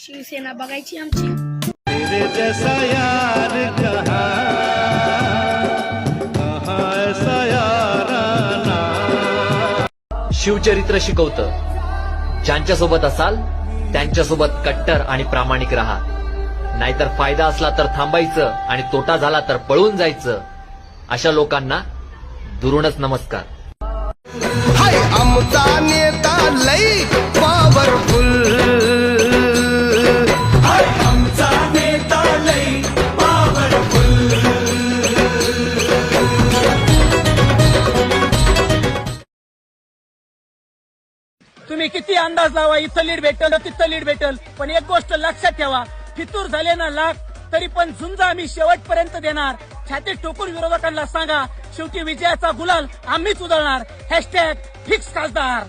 शिवसेना बघायची आमची। तेरे जैसा यार कहाँ ऐसा याराना। शिवचरित्र शिकवतं, ज्यांच्यासोबत असाल त्यांच्यासोबत कट्टर आणि प्रामाणिक राहा, नाहीतर फायदा असला तर थांबायचं आणि तोटा झाला तर पळून जायचं। अशा लोकांना दुरूनच नमस्कार। हाय आमचा नेता लई पॉवरफुल, हाय आमचा नेता लई पॉवरफुल। तुम्ही किती अंदाज लावा, इथं लीड भेटल तिथं लीड भेटल, पण एक गोष्ट लक्षात ठेवा, फितूर झाले ना लाख तरी पण झुंज आम्ही शेवटपर्यंत देणार। छातीत ठोकून विरोधकांना सांगा, शेवटी विजयाचा गुलाल आम्हीच उधळणार। #फिक्स खासदार।